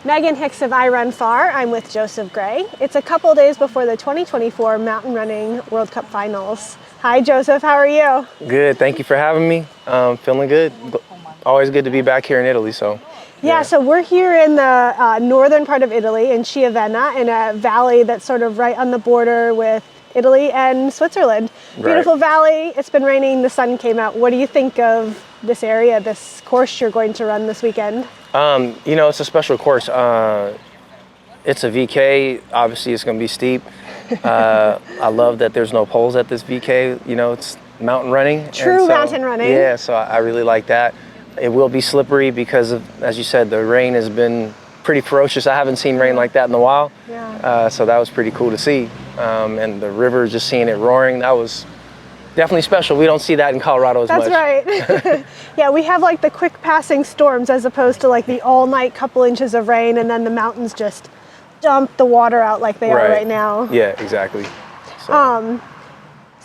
Megan Hicks of I Run Far. I'm with Joseph Gray. It's a couple days before the 2024 Mountain Running World Cup Finals. Hi, Joseph. How are you? Good. Thank you for having me. Feeling good. Always good to be back here in Italy. Yeah, so we're here in the northern part of Italy, in Chiavenna, in a valley that's sort of right on the border with Italy and Switzerland. Beautiful valley. It's been raining. The sun came out. What do you think of this area, this course you're going to run this weekend? It's a special course. It's a VK. Obviously, it's going to be steep. I love that there's no poles at this VK. It's mountain running. True mountain running. Yeah, so I really like that. It will be slippery because of, as you said, the rain has been pretty ferocious. I haven't seen rain like that in a while. Yeah. So that was pretty cool to see. And the river, just seeing it roaring, that was definitely special. We don't see that in Colorado as much. That's right. Yeah, we have like the quick passing storms as opposed to like the all night couple inches of rain, and then the mountains just dump the water out like they are right now. Yeah, exactly. So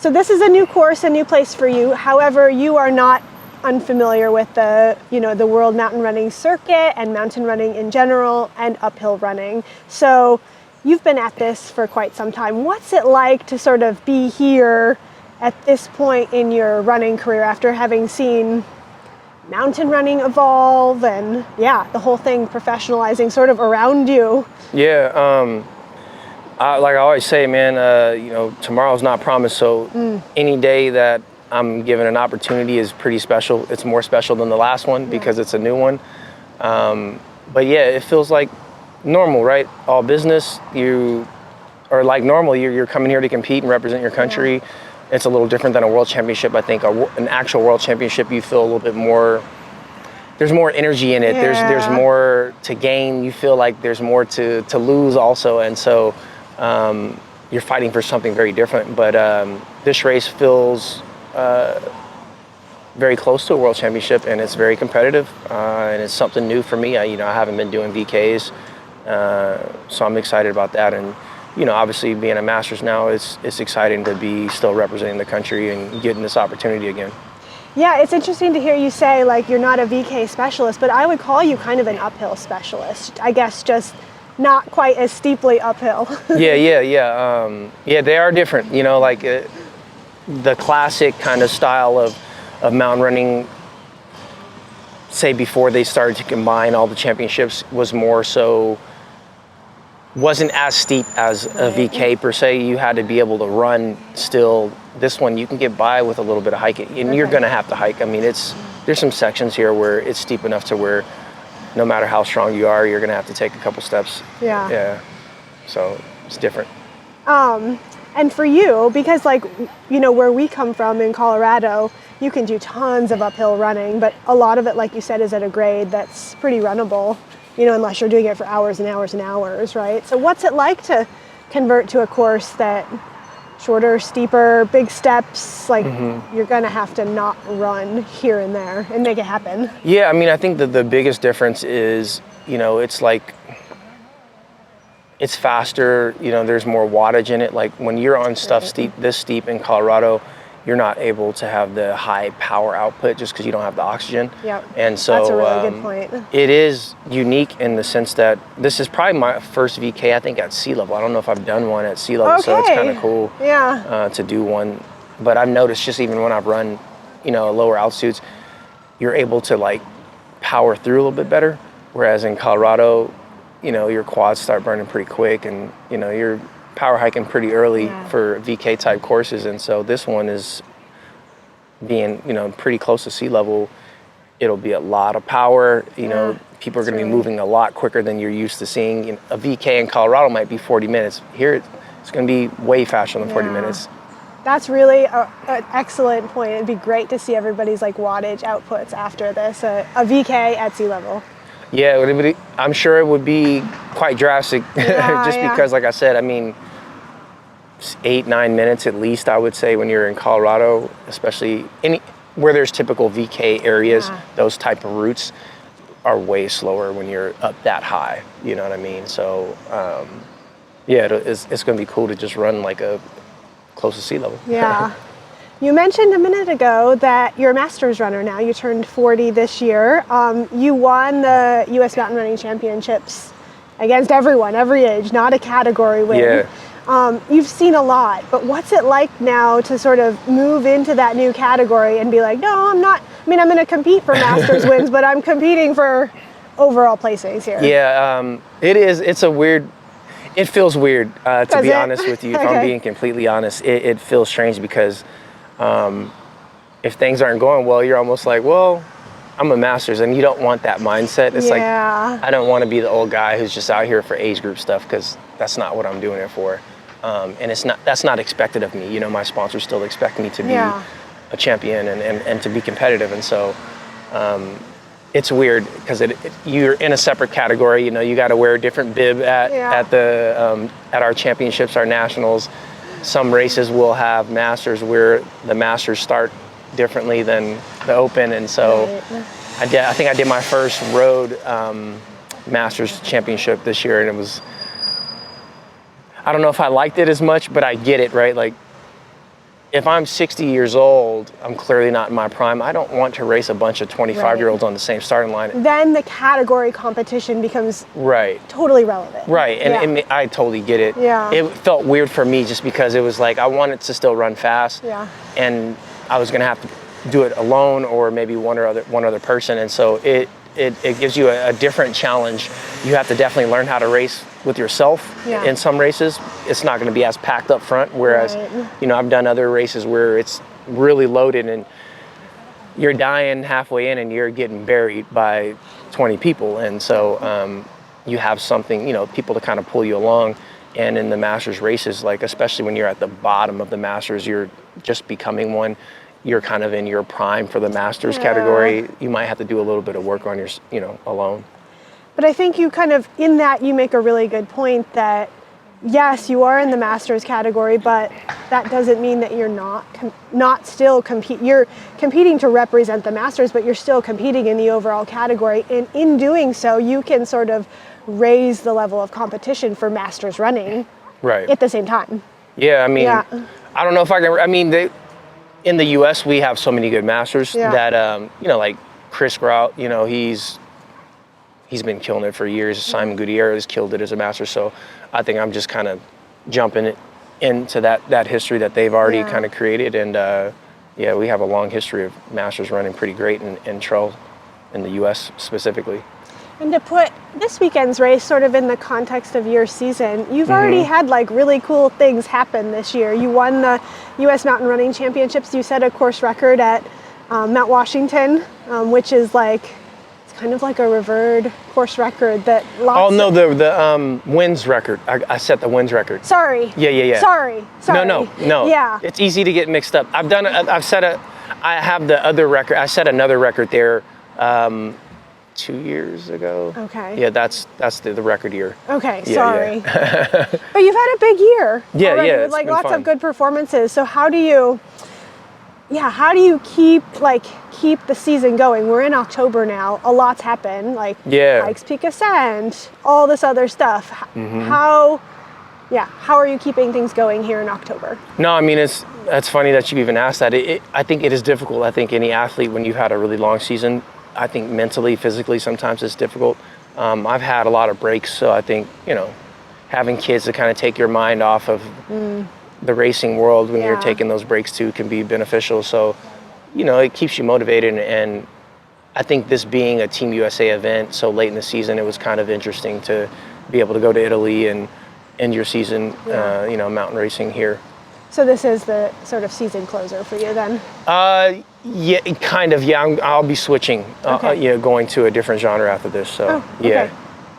this is a new course, a new place for you. However, you are not unfamiliar with the world mountain running circuit and mountain running in general and uphill running. So you've been at this for quite some time. What's it like to sort of be here at this point in your running career after having seen mountain running evolve and the whole thing professionalizing sort of around you? Yeah, like I always say, man, tomorrow's not promised. So any day that I'm given an opportunity is pretty special. It's more special than the last one because it's a new one. But yeah, it feels like normal, right? All business, you're coming here to compete and represent your country. Yeah. It's a little different than a world championship. I think an actual world championship, you feel a little bit more, there's more energy in it. Yeah. There's more to gain. You feel like there's more to lose also. And so you're fighting for something very different. But this race feels very close to a world championship, and it's very competitive. And it's something new for me. I haven't been doing VKs, so I'm excited about that. And obviously being a Masters now, it's exciting to be still representing the country and getting this opportunity again. Yeah, it's interesting to hear you say like you're not a VK specialist, but I would call you kind of an uphill specialist. I guess just not quite as steeply uphill. Yeah, they are different. The classic kind of style of mountain running, say before they started to combine all the championships, wasn't as steep as a VK per se. You had to be able to run still. This one, you can get by with a little bit of hiking, and you're going to have to hike. I mean, there's some sections here where it's steep enough to where no matter how strong you are, you're going to have to take a couple steps. Yeah. So it's different. And for you, because where we come from in Colorado, you can do tons of uphill running, but a lot of it, like you said, is at a grade that's pretty runnable. Unless you're doing it for hours and hours and hours, right? So what's it like to convert to a course that shorter, steeper, big steps, you're gonna have to not run here and there and make it happen? Yeah, I mean, I think that the biggest difference is, it's faster, there's more wattage in it. Like when you're on stuff this steep in Colorado, you're not able to have the high power output just because you don't have the oxygen. Yep. And so that's a really good point. It is unique in the sense that this is probably my first VK, I think, at sea level. I don't know if I've done one at sea level, so it's kind of cool to do one. But I've noticed just even when I've run, lower altitudes, you're able to power through a little bit better. Whereas in Colorado, your quads start burning pretty quick, and you're power hiking pretty early for VK type courses. And so this one is being pretty close to sea level. It'll be a lot of power. People are going to be moving a lot quicker than you're used to seeing. A VK in Colorado might be 40 minutes. Here it's going to be way faster than 40 minutes. That's really an excellent point. It'd be great to see everybody's wattage outputs after this, a VK at sea level. Yeah, I'm sure it would be quite drastic because, like I said, I mean, 8-9 minutes at least, I would say, when you're in Colorado, especially where there's typical VK areas, those type of routes are way slower when you're up that high. You know what I mean? So, it's going to be cool to just run a close to sea level. Yeah. You mentioned a minute ago that you're a Masters runner now. You turned 40 this year. You won the U.S. Mountain Running Championships against everyone, every age, not a category win. Yeah. You've seen a lot, but what's it like now to sort of move into that new category and be like, no, I'm not, I mean, I'm going to compete for Masters wins, but I'm competing for overall placings here. Yeah, it's a weird, it feels weird, to be honest with you. If I'm being completely honest, it feels strange because if things aren't going well, you're almost like, well, I'm a Masters, and you don't want that mindset. It's like, I don't want to be the old guy who's just out here for age group stuff, because that's not what I'm doing it for. And that's not expected of me. You know, my sponsors still expect me to be a champion and to be competitive. And so it's weird because you're in a separate category. You know, you got to wear a different bib at our championships, our nationals. Some races will have Masters where the Masters start differently than the Open, and so I think I did my first road Masters championship this year, and it was, I don't know if I liked it as much, but I get it, right? Like, if I'm 60 years old, I'm clearly not in my prime. I don't want to race a bunch of 25-year-olds on the same starting line. Then the category competition becomes totally relevant. Right, and I totally get it. Yeah. It felt weird for me just because it was like I wanted to still run fast. Yeah. And I was going to have to do it alone or maybe one other person, and so it gives you a different challenge. You have to definitely learn how to race with yourself in some races. It's not going to be as packed up front, whereas you know, I've done other races where it's really loaded and you're dying halfway in and you're getting buried by 20 people, and so you have something, you know, people to kind of pull you along. And in the Masters races, like especially when you're at the bottom of the Masters, you're just becoming one, you're kind of in your prime for the Masters category. You might have to do a little bit of work on your, you know, alone. But I think you kind of, in that, you make a really good point that, yes, you are in the Masters category, but that doesn't mean that you're not still you're competing to represent the Masters, but you're still competing in the overall category. And in doing so, you can sort of raise the level of competition for Masters running at the same time. Yeah, I mean, I don't know if I can, I mean, in the U.S., we have so many good Masters that, you know, like Chris Grout, you know, he's been killing it for years. Simon Gutierrez killed it as a Master. So I think I'm just kind of jumping into that history that they've already kind of created. And we have a long history of Masters running pretty great in trail in the U.S. specifically. And to put this weekend's race sort of in the context of your season, you've already had like really cool things happen this year. You won the U.S. Mountain Running Championships. You set a course record at Mount Washington, which is like, it's kind of like a revered course record that lots the wins record. I set the wins record. Sorry. Yeah. Sorry. No. Yeah. It's easy to get mixed up. I have the other record. I set another record there 2 years ago. Okay. Yeah, that's the record year. Okay, sorry. But you've had a big year. Yeah. With like lots of good performances. So how do you keep the season going? We're in October now. A lot's happened, like Pikes Peak Ascent, all this other stuff. How are you keeping things going here in October? No, I mean, that's funny that you even asked that. I think it is difficult. I think any athlete, when you've had a really long season, I think mentally, physically, sometimes it's difficult. I've had a lot of breaks, so I think, you know, having kids to kind of take your mind off of the racing world when you're taking those breaks too can be beneficial. So, you know, it keeps you motivated. And I think this being a Team USA event so late in the season, it was kind of interesting to be able to go to Italy and end your season, you know, mountain racing here. So this is the sort of season closer for you then? Yeah, kind of. Yeah, I'll be switching. Going to a different genre after this. So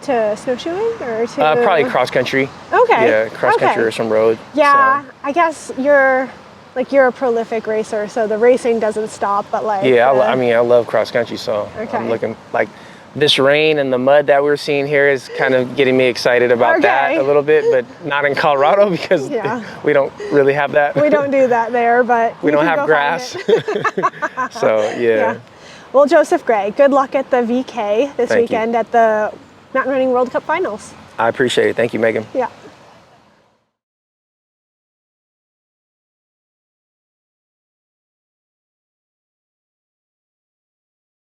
To snowshoeing or to? Probably cross country. Okay. Yeah, cross country or some road. Yeah, so. I guess you're a prolific racer, so the racing doesn't stop. But like. Yeah, I love cross country, so I'm looking like. This rain and the mud that we're seeing here is kind of getting me excited about that a little bit, but not in Colorado because we don't really have that. We don't do that there, but we don't have grass. So, yeah. Well, Joseph Gray, good luck at the VK this weekend at the Mountain Running World Cup Finals. I appreciate it. Thank you, Megan. Yeah.